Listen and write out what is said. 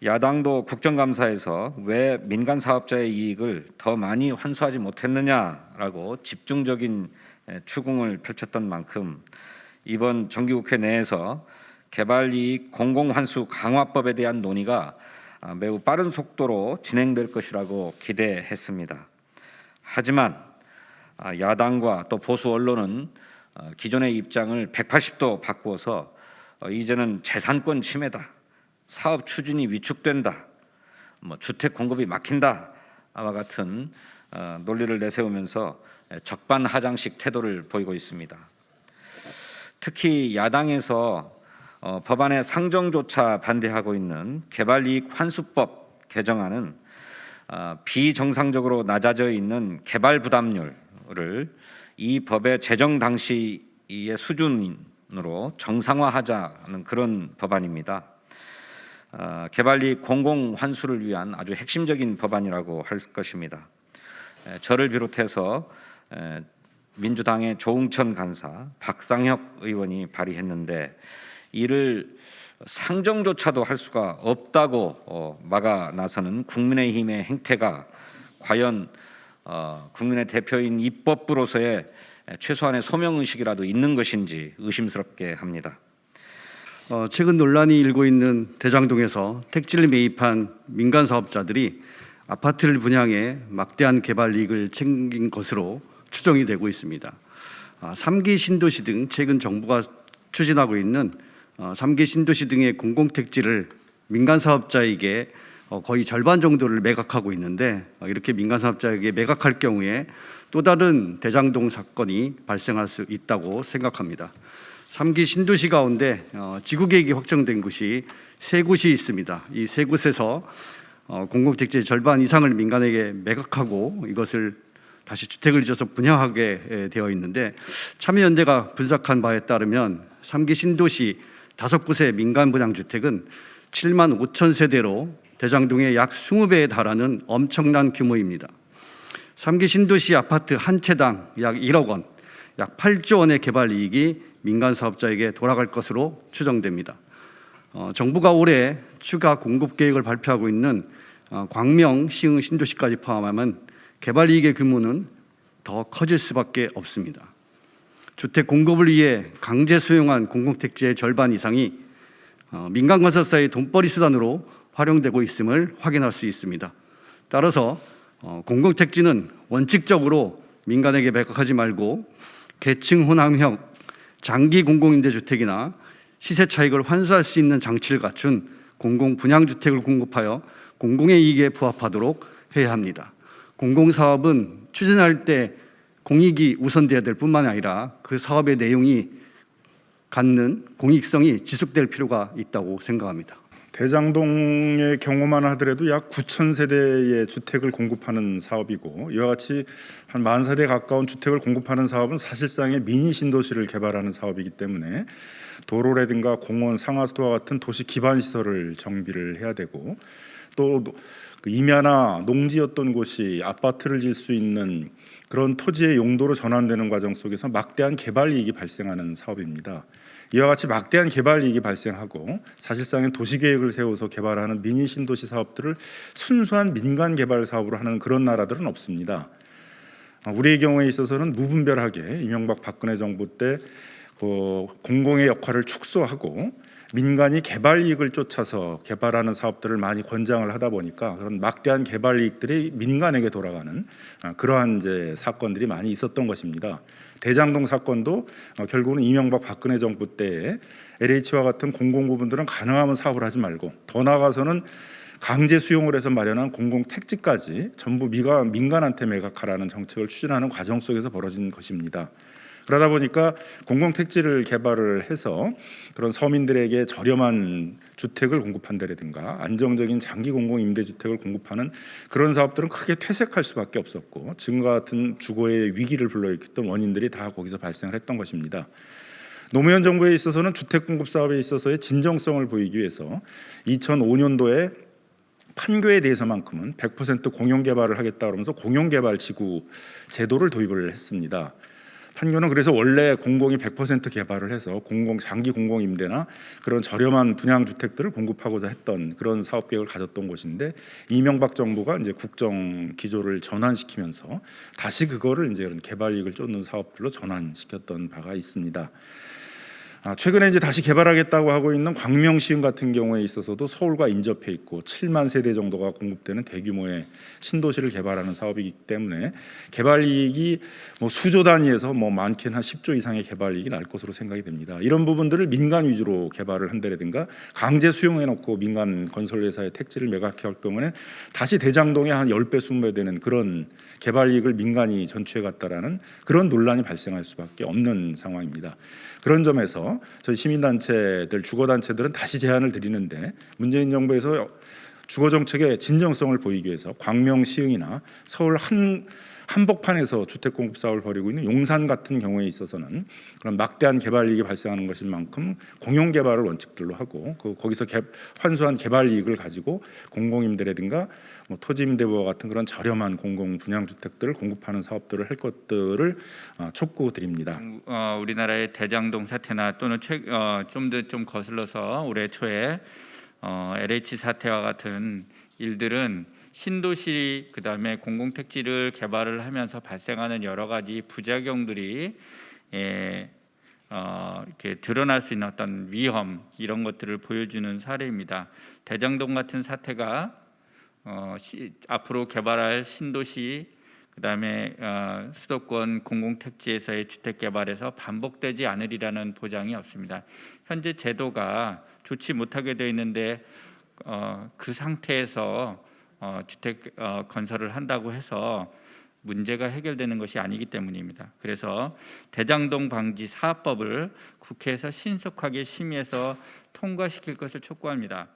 야당도 국정감사에서 왜 민간 사업자의 이익을 더 많이 환수하지 못했느냐라고 집중적인 추궁을 펼쳤던 만큼 이번 정기국회 내에서 개발이익 공공환수 강화법에 대한 논의가 매우 빠른 속도로 진행될 것이라고 기대했습니다. 하지만 야당과 또 보수 언론은 기존의 입장을 180도 바꾸어서 이제는 재산권 침해다, 사업 추진이 위축된다, 주택 공급이 막힌다와 같은 논리를 내세우면서 적반하장식 태도를 보이고 있습니다. 특히 야당에서 법안의 상정조차 반대하고 있는 개발이익 환수법 개정안은 비정상적으로 낮아져 있는 개발 부담률을 이 법의 제정 당시의 수준으로 정상화하자는 그런 법안입니다. 개발이익 공공 환수를 위한 아주 핵심적인 법안이라고 할 것입니다. 저를 비롯해서 민주당의 조응천 간사, 박상혁 의원이 발의했는데 이를 상정조차도 할 수가 없다고 막아 나서는 국민의힘의 행태가 과연 국민의 대표인 입법부로서의 최소한의 소명의식이라도 있는 것인지 의심스럽게 합니다. 최근 논란이 일고 있는 대장동에서 택지를 매입한 민간 사업자들이 아파트를 분양해 막대한 개발 이익을 챙긴 것으로 추정이 되고 있습니다. 3기 신도시 등 최근 정부가 추진하고 있는 3기 신도시 등의 공공택지를 민간 사업자에게 거의 절반 정도를 매각하고 있는데, 이렇게 민간 사업자에게 매각할 경우에 또 다른 대장동 사건이 발생할 수 있다고 생각합니다. 3기 신도시 가운데 지구계획이 확정된 곳이 3곳이 있습니다. 이 3곳에서 공공택지의 절반 이상을 민간에게 매각하고 이것을 다시 주택을 지어서 분양하게 되어 있는데, 참여연대가 분석한 바에 따르면 3기 신도시 5곳의 민간 분양주택은 7만 5천 세대로 대장동의 약 20배에 달하는 엄청난 규모입니다. 3기 신도시 아파트 한 채당 약 1억 원, 약 8조 원의 개발 이익이 민간 사업자에게 돌아갈 것으로 추정됩니다. 정부가 올해 추가 공급 계획을 발표하고 있는 광명, 시흥, 신도시까지 포함하면 개발 이익의 규모는 더 커질 수밖에 없습니다. 주택 공급을 위해 강제 수용한 공공택지의 절반 이상이 민간 건설사의 돈벌이 수단으로 활용되고 있음을 확인할 수 있습니다. 따라서 공공택지는 원칙적으로 민간에게 매각하지 말고 계층 혼합형 장기 공공임대주택이나 시세 차익을 환수할 수 있는 장치를 갖춘 공공 분양주택을 공급하여 공공의 이익에 부합하도록 해야 합니다. 공공사업은 추진할 때 공익이 우선돼야 될 뿐만 아니라 그 사업의 내용이 갖는 공익성이 지속될 필요가 있다고 생각합니다. 대장동의 경우만 하더라도 약 9천 세대의 주택을 공급하는 사업이고, 이와 같이 한 10,000세대 가까운 주택을 공급하는 사업은 사실상의 미니 신도시를 개발하는 사업이기 때문에 도로라든가 공원, 상하수도와 같은 도시 기반 시설을 정비를 해야 되고, 또 임야나 농지였던 곳이 아파트를 지을 수 있는 그런 토지의 용도로 전환되는 과정 속에서 막대한 개발 이익이 발생하는 사업입니다. 이와 같이 막대한 개발 이익이 발생하고 사실상의 도시계획을 세워서 개발하는 미니 신도시 사업들을 순수한 민간 개발 사업으로 하는 그런 나라들은 없습니다. 우리의 경우에 있어서는 무분별하게 이명박 박근혜 정부 때 공공의 역할을 축소하고 민간이 개발 이익을 쫓아서 개발하는 사업들을 많이 권장을 하다 보니까 그런 막대한 개발 이익들이 민간에게 돌아가는 그러한 이제 사건들이 많이 있었던 것입니다. 대장동 사건도 결국은 이명박 박근혜 정부 때에 LH와 같은 공공 부분들은 가능하면 사업을 하지 말고 더 나아가서는 강제 수용을 해서 마련한 공공 택지까지 전부 민간한테 매각하라는 정책을 추진하는 과정 속에서 벌어진 것입니다. 그러다 보니까 공공택지를 개발을 해서 그런 서민들에게 저렴한 주택을 공급한다든가 안정적인 장기 공공임대주택을 공급하는 그런 사업들은 크게 퇴색할 수밖에 없었고, 지금과 같은 주거의 위기를 불러일으켰던 원인들이 다 거기서 발생을 했던 것입니다. 노무현 정부에 있어서는 주택 공급 사업에 있어서의 진정성을 보이기 위해서 2005년도에 판교에 대해서만큼은 100% 공용개발을 하겠다 그러면서 공용개발 지구 제도를 도입을 했습니다. 판교는 그래서 원래 공공이 100% 개발을 해서 장기 공공 임대나 그런 저렴한 분양 주택들을 공급하고자 했던 그런 사업 계획을 가졌던 곳인데, 이명박 정부가 이제 국정 기조를 전환시키면서 다시 그거를 이제 이런 개발 이익을 쫓는 사업들로 전환시켰던 바가 있습니다. 최근에 이제 다시 개발하겠다고 하고 있는 광명시흥 같은 경우에 있어서도 서울과 인접해 있고 7만 세대 정도가 공급되는 대규모의 신도시를 개발하는 사업이기 때문에 개발 이익이 수조 단위에서 많게는 한 10조 이상의 개발 이익이 날 것으로 생각이 됩니다. 이런 부분들을 민간 위주로 개발을 한다든가 강제 수용해 놓고 민간 건설 회사의 택지를 매각할 경우는 다시 대장동에 한 10배 20배 되는 그런 개발 이익을 민간이 전취해 갔다라는 그런 논란이 발생할 수밖에 없는 상황입니다. 그런 점에서 저희 시민단체들, 주거단체들은 다시 제안을 드리는데, 문재인 정부에서 주거정책의 진정성을 보이기 위해서 광명시흥이나 서울 한복판에서 주택 공급 사업을 벌이고 있는 용산 같은 경우에 있어서는 그런 막대한 개발 이익이 발생하는 것인 만큼 공용 개발을 원칙들로 하고 거기서 환수한 개발 이익을 가지고 공공임대라든가 토지임대부와 같은 그런 저렴한 공공 분양 주택들을 공급하는 사업들을 할 것들을 촉구드립니다. 우리나라의 대장동 사태나 또는 좀 더 좀 거슬러서 올해 초에 LH 사태와 같은 일들은 신도시 그다음에 공공택지를 개발을 하면서 발생하는 여러 가지 부작용들이 이렇게 드러날 수 있는 어떤 위험, 이런 것들을 보여주는 사례입니다. 대장동 같은 사태가 앞으로 개발할 신도시 그다음에 수도권 공공택지에서의 주택 개발에서 반복되지 않으리라는 보장이 없습니다. 현재 제도가 좋지 못하게 되어 있는데 그 상태에서 주택 건설을 한다고 해서 문제가 해결되는 것이 아니기 때문입니다. 그래서 대장동 방지 사업법을 국회에서 신속하게 심의해서 통과시킬 것을 촉구합니다.